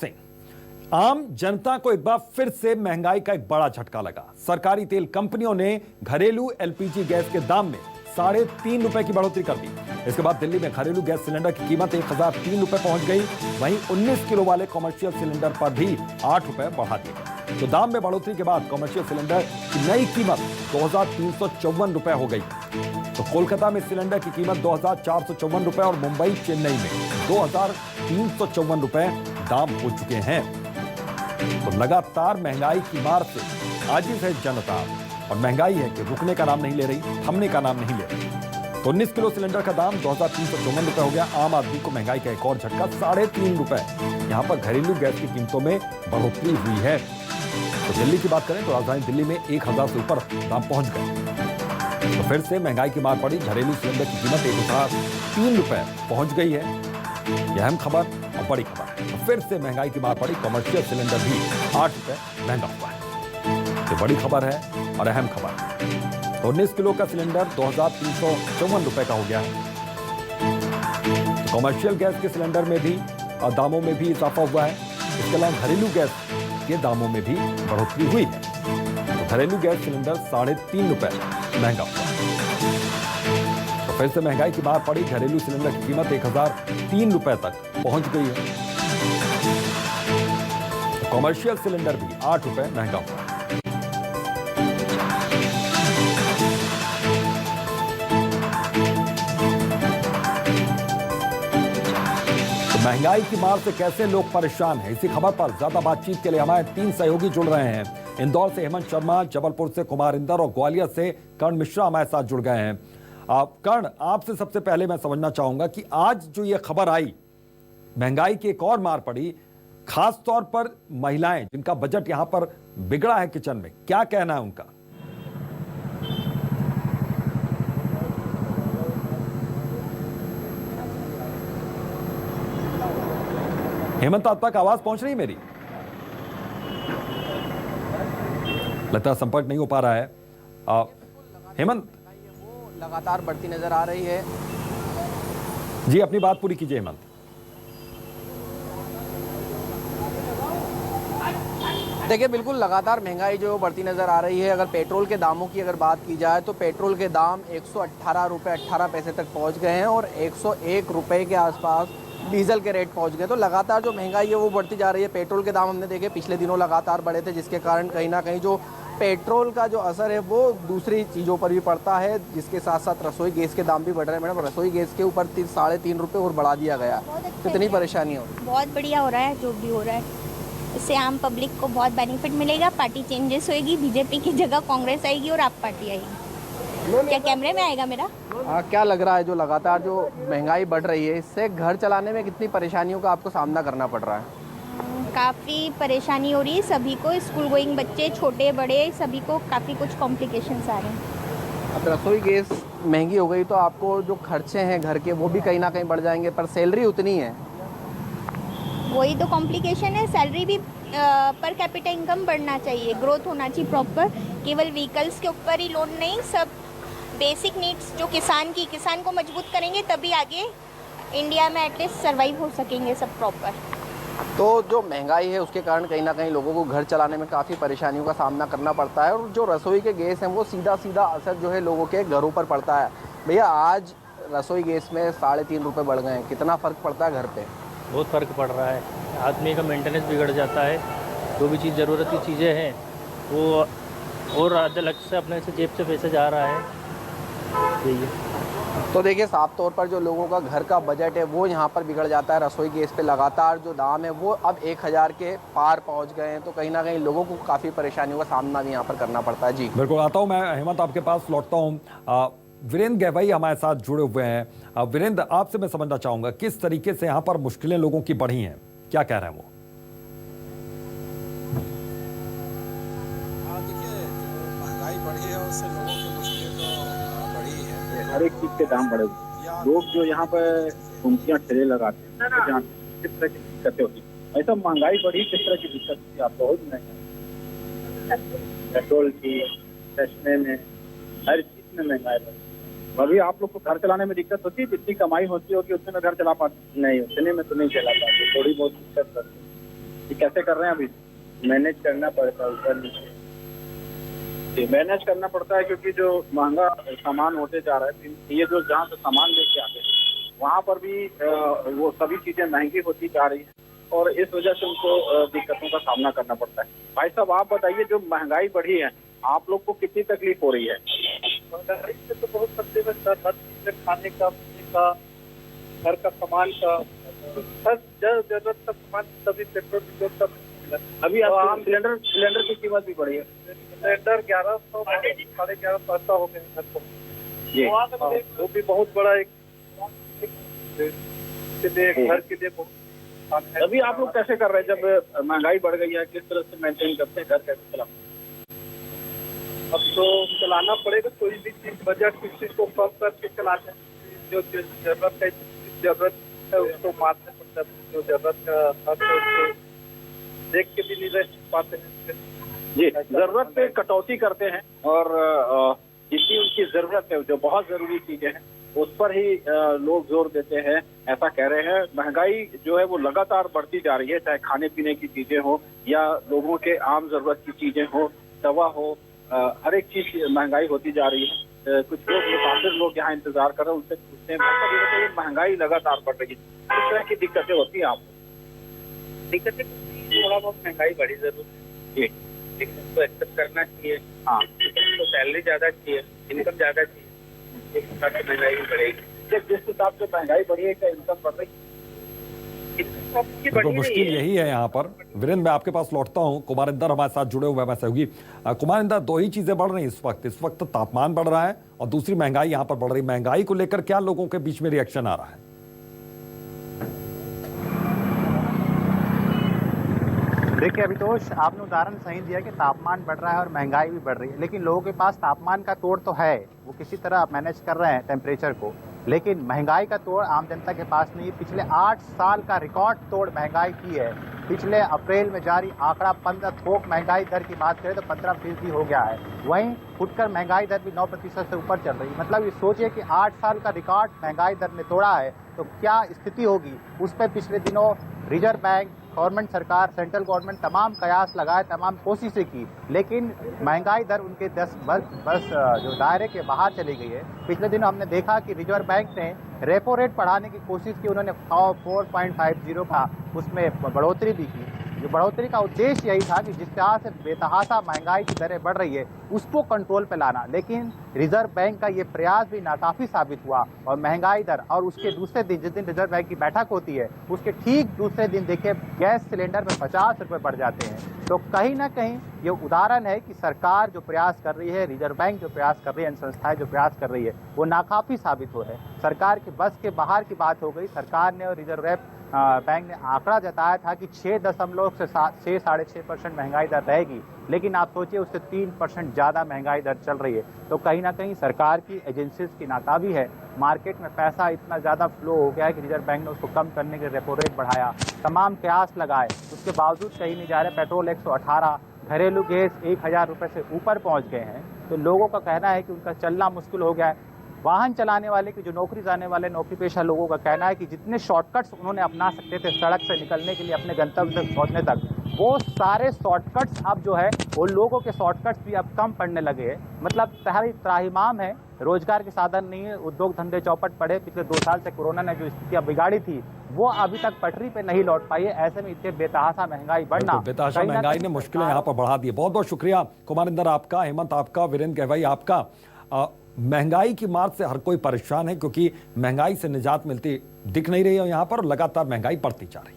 सिंह। आम जनता को एक बार फिर से महंगाई का एक बड़ा झटका लगा। सरकारी तेल कंपनियों ने घरेलू एलपीजी गैस के दाम में ₹3.5 की बढ़ोतरी कर दी। इसके बाद दिल्ली में घरेलू गैस सिलेंडर की कीमत 1003 रुपए पहुंच गई। वहीं 19 किलो वाले कमर्शियल सिलेंडर पर भी 8 रुपए बढ़ा दिए गए। तो दाम में बढ़ोतरी के बाद कमर्शियल सिलेंडर की नई कीमत 2354 रुपए हो गई। तो कोलकाता में सिलेंडर की कीमत 2454 रुपए और मुंबई चेन्नई में 2354 रुपए दाम हो चुके हैं। तो लगातार महंगाई की मार से आजिज है जनता, और महंगाई है कि रुकने का नाम नहीं ले रही, थमने का नाम नहीं ले रही। तो 19 किलो सिलेंडर का दाम 2354 रुपए हो गया। आम आदमी को महंगाई का एक और झटका, ₹3.5 रुपए यहां पर घरेलू गैस की कीमतों में बढ़ोतरी हुई है। तो दिल्ली की बात करें तो राजधानी दिल्ली में 1000 से ऊपर दाम पहुंच गए। तो फिर से महंगाई की मार पड़ी। घरेलू सिलेंडर की कीमत 1003 रुपए पहुंच गई है। यह अहम खबर और बड़ी खबर है। तो फिर से महंगाई की मार पड़ी। कमर्शियल सिलेंडर भी 8 रुपए महंगा हुआ है। तो बड़ी खबर है और अहम खबर है। 19 किलो का सिलेंडर 2354 रुपए का हो गया है। तो कमर्शियल गैस के सिलेंडर में भी दामों में भी इजाफा हुआ है। इसके अलावा घरेलू गैस के दामों में भी बढ़ोतरी हुई है। तो घरेलू गैस सिलेंडर 3.5 रुपए महंगा हुआ। तो फिर से महंगाई की मार पड़ी। घरेलू सिलेंडर की कीमत 1003 रुपए तक पहुंच गई है। तो कमर्शियल सिलेंडर भी 8 रुपए महंगा हुआ। महंगाई की मार से कैसे लोग परेशान हैं, इसी खबर पर ज्यादा बातचीत के लिए हमारे 3 सहयोगी जुड़ रहे हैं। इंदौर से हेमंत शर्मा, जबलपुर से कुमार इंदर और ग्वालियर से कर्ण मिश्रा हमारे साथ जुड़ गए हैं। कर्ण, आपसे सबसे पहले मैं समझना चाहूंगा कि आज जो ये खबर आई, महंगाई की एक और मार पड़ी, खास तौर पर महिलाएं जिनका बजट यहां पर बिगड़ा है किचन में, क्या कहना है उनका? हेमंत, आप तक आवाज पहुंच रही है मेरी? लगता है संपर्क नहीं हो पा रहा है। हेमंत, लगातार बढ़ती नजर आ रही है। जी, अपनी बात पूरी कीजिए हेमंत। देखिए, बिल्कुल लगातार महंगाई जो बढ़ती नजर आ रही है। अगर पेट्रोल के दामों की अगर बात की जाए तो पेट्रोल के दाम 118 रुपये 18 पैसे तक पहुंच गए हैं और 101 रुपये के आसपास डीजल के रेट पहुंच गए। तो लगातार जो महंगाई है वो बढ़ती जा रही है। पेट्रोल के दाम हमने देखे पिछले दिनों लगातार बढ़े थे, जिसके कारण कहीं ना कहीं जो पेट्रोल का जो असर है वो दूसरी चीज़ों पर भी पड़ता है, जिसके साथ साथ रसोई गैस के दाम भी बढ़ रहे हैं। मैडम, रसोई गैस के ऊपर 3.5 रुपये और बढ़ा दिया गया। कितनी परेशानी हो रही है? बहुत बढ़िया हो रहा है जो भी हो रहा है। इससे आम पब्लिक को बहुत बेनिफिट मिलेगा। पार्टी चेंजेस होएगी, बीजेपी की जगह कांग्रेस आएगी और आप पार्टी आएगी। क्या कैमरे में आएगा मेरा? क्या लग रहा है जो लगातार जो महंगाई बढ़ रही है, इससे घर चलाने में कितनी परेशानियों का आपको सामना करना पड़ रहा है? काफ़ी परेशानी हो रही है सभी को। स्कूल गोइंग बच्चे, छोटे बड़े, सभी को काफ़ी कुछ कॉम्प्लिकेशंस आ रहे हैं। अब रसोई गैस महंगी हो गई तो आपको जो खर्चे हैं घर के वो भी कहीं ना कहीं बढ़ जाएंगे, पर सैलरी उतनी है। वही तो कॉम्प्लिकेशन है। सैलरी भी पर कैपिटा इनकम बढ़ना चाहिए, ग्रोथ होना चाहिए प्रॉपर। केवल व्हीकल्स के ऊपर ही लोन नहीं, सब बेसिक नीड्स जो किसान को मजबूत करेंगे तभी आगे इंडिया में एटलीस्ट सर्वाइव हो सकेंगे सब प्रॉपर। तो जो महंगाई है उसके कारण कहीं ना कहीं लोगों को घर चलाने में काफ़ी परेशानियों का सामना करना पड़ता है, और जो रसोई के गैस हैं वो सीधा सीधा असर जो है लोगों के घरों पर पड़ता है। भैया, आज रसोई गैस में 3.5 रुपये बढ़ गए हैं, कितना फ़र्क पड़ता है घर पे? बहुत फ़र्क पड़ रहा है। आदमी का मेंटेनेंस बिगड़ जाता है। जो भी चीज़ ज़रूरत की चीज़ें हैं वो और अलग से अपने से जेब से पैसे जा रहा है। यही है। तो देखिए, साफ तौर पर जो लोगों का घर का बजट है वो यहाँ पर बिगड़ जाता है। रसोई गैस पे लगातार जो दाम है वो अब 1000 के पार पहुँच गए हैं। तो कहीं ना कहीं लोगों को काफ़ी परेशानियों का सामना भी यहाँ पर करना पड़ता है। जी बिल्कुल, आता हूँ मैं हेमंत, आपके पास लौटता हूँ। वीरेंद्र गहवाई हमारे साथ जुड़े हुए हैं। वीरेंद्र, आपसे मैं समझना चाहूंगा किस तरीके से यहाँ पर मुश्किलें लोगों की बढ़ी हैं, क्या कह रहे हैं वो? देखिए, जो महंगाई बढ़ी है उससे लोगों की मुश्किलें तो बढ़ी है। हर एक चीज के दाम बढ़े हुए। लोग जो यहाँ पर घुमतियाँ ठेले लगाते हैं, जहाँ किस तरह की दिक्कतें होती है, ऐसा महंगाई बढ़ी, किस तरह की दिक्कत होती है आपको? बहुत महंगाई, पेट्रोल की, चश्मे में, हर चीज में महंगाई बढ़ी। अभी आप लोग को घर चलाने में दिक्कत होती है? जितनी कमाई होती होगी उतने में घर चला पाते? नहीं, उतने में तो नहीं चला पाते, थोड़ी बहुत दिक्कत करती है। ये कैसे कर रहे हैं अभी? मैनेज करना पड़ता है ऊपर नीचे। जी, मैनेज करना पड़ता है क्योंकि जो महंगा सामान होते जा रहा है, ये जो जहाँ से सामान लेके आते हैं वहाँ पर भी वो सभी चीजें महंगी होती जा रही है और इस वजह से उनको दिक्कतों का सामना करना पड़ता है। भाई साहब आप बताइए, जो महंगाई बढ़ी है आप लोग को कितनी तकलीफ हो रही है? महंगाई से तो बहुत तकलीफ है सर, हर चीज खाने का, पीने का, घर का सामान का, हर जरूरत का सामान, सभी पेट्रोल डीजल सब मिला। अभी आप सिलेंडर की कीमत भी बढ़ी है। सिलेंडर 1100 1150 ऐसा हो गया घर को। जी, वो भी बहुत बड़ा एक घर के लिए बहुत। अभी आप लोग कैसे कर रहे हैं जब महंगाई बढ़ गई है? किस तरह से मेंटेन करते हैं, घर कैसे चलाते हैं? अब तो चलाना पड़ेगा, कोई भी चीज बजट किसी को कम करके चलाते हैं। जो जरूरत है उसको मारना पड़ता है, जो जरूरत का उसको देख के भी नहीं रह पाते हैं। जी, जरूरत पे कटौती करते हैं और जितनी उनकी जरूरत है, जो बहुत जरूरी चीजें हैं उस पर ही लोग जोर देते हैं, ऐसा कह रहे हैं। महंगाई जो है वो लगातार बढ़ती जा रही है, चाहे खाने पीने की चीजें हो या लोगों के आम जरूरत की चीजें हो, दवा हो, हर एक चीज महंगाई होती जा रही है। कुछ लोग मुसाफिर लोग यहाँ इंतजार कर रहे हैं, उनसे पूछते हैं महंगाई लगातार बढ़ रही है, किस तरह की दिक्कतें होती हैं आपको? दिक्कतें थोड़ा बहुत महंगाई बढ़ी जरूर है, लेकिन उसको एक्सेप्ट करना चाहिए। हाँ, तो सैलरी ज्यादा चाहिए, इनकम ज्यादा चाहिए, एक हिसाब से महंगाई भी बढ़ेगी। जिस हिसाब से महंगाई बढ़ी है क्या इनकम बढ़ रही है? तो मुश्किल यही है यहाँ पर। वीरेंद्र, मैं आपके पास लौटता हूँ। कुमार इंदर हमारे साथ जुड़े हुए हैं सहयोगी। कुमार इंदर, दो ही चीजें बढ़ रही हैं इस वक्त तापमान बढ़ रहा है और दूसरी महंगाई यहाँ पर बढ़ रही है। महंगाई को लेकर क्या लोगों के बीच में रिएक्शन आ रहा है? देखिए अभितोष, आपने उदाहरण सही दिया कि तापमान बढ़ रहा है और महंगाई भी बढ़ रही है, लेकिन लोगों के पास तापमान का तोड़ तो है, वो किसी तरह मैनेज कर रहे हैं टेम्परेचर को, लेकिन महंगाई का तोड़ आम जनता के पास नहीं है। पिछले 8 साल का रिकॉर्ड तोड़ महंगाई की है। पिछले अप्रैल में जारी आंकड़ा 15 थोक महंगाई दर की बात करें तो 15% हो गया है। वहीं फुटकर महंगाई दर भी 9% से ऊपर चल रही है। मतलब ये सोचिए कि 8 साल का रिकॉर्ड महंगाई दर ने तोड़ा है तो क्या स्थिति होगी। उस पर पिछले दिनों रिजर्व बैंक, गवर्नमेंट सरकार, सेंट्रल गवर्नमेंट तमाम कयास लगाए, तमाम कोशिशें की, लेकिन महंगाई दर उनके बस जो दायरे के बाहर चली गई है। पिछले दिनों हमने देखा कि रिजर्व बैंक ने रेपो रेट बढ़ाने की कोशिश की, उन्होंने 4.50 का उसमें बढ़ोतरी भी की। जो बढ़ोतरी का उद्देश्य यही था कि जिस तरह से बेतहाशा महंगाई की दरें बढ़ रही है उसको कंट्रोल पे लाना, लेकिन रिजर्व बैंक का ये प्रयास भी नाकाफी साबित हुआ और महंगाई दर, और उसके दूसरे दिन जिस दिन रिजर्व बैंक की बैठक होती है उसके ठीक दूसरे दिन देखिए गैस सिलेंडर में 50 रुपये बढ़ जाते हैं। तो कहीं ना कहीं ये उदाहरण है कि सरकार जो प्रयास कर रही है, रिजर्व बैंक जो प्रयास कर रही है, संस्थाएं जो प्रयास कर रही है वो नाकाफी साबित हो है। सरकार के बस के बाहर की बात हो गई। सरकार ने और रिजर्व बैंक ने आंकड़ा जताया था कि 6.6% महंगाई दर रहेगी, लेकिन आप सोचिए उससे 3% ज़्यादा महंगाई दर चल रही है। तो कहीं ना कहीं सरकार की एजेंसीज की नाकामी है। मार्केट में पैसा इतना ज़्यादा फ्लो हो गया है कि रिजर्व बैंक ने उसको कम करने के रेपो रेट बढ़ाया, तमाम प्रयास लगाए, उसके बावजूद कहीं नहीं जा रहे। पेट्रोल 118, घरेलू गैस 1000 रुपये से ऊपर पहुँच गए हैं। तो लोगों का कहना है कि उनका चलना मुश्किल हो गया है। वाहन चलाने वाले की जो नौकरी जाने वाले नौकरी पेशा लोगों का कहना है कि जितने शॉर्टकट्स उन्होंने अपना सकते थे सड़क से निकलने के लिए अपने गंतव्य तक पहुंचने तक, वो सारे शॉर्टकट्स अब जो है वो लोगों के शॉर्टकट्स भी अब कम पड़ने लगे हैं। मतलब सारी त्राहिमाम है, रोजगार के साधन नहीं है, उद्योग धंधे चौपट पड़े। पिछले 2 साल से कोरोना ने जो स्थितियां बिगाड़ी थी वो अभी तक पटरी पे नहीं लौट पाई है। ऐसे में इतने बेतहाशा महंगाई बढ़ना, बेतहाशा महंगाई ने मुश्किलें यहाँ पर बढ़ा दी। बहुत बहुत शुक्रिया कुमार इंदर आपका, हेमंत आपका, वीरेंद्र गहवाई आपका। महंगाई की मार से हर कोई परेशान है क्योंकि महंगाई से निजात मिलती दिख नहीं रही है यहाँ पर, लगातार महंगाई बढ़ती जा रही है।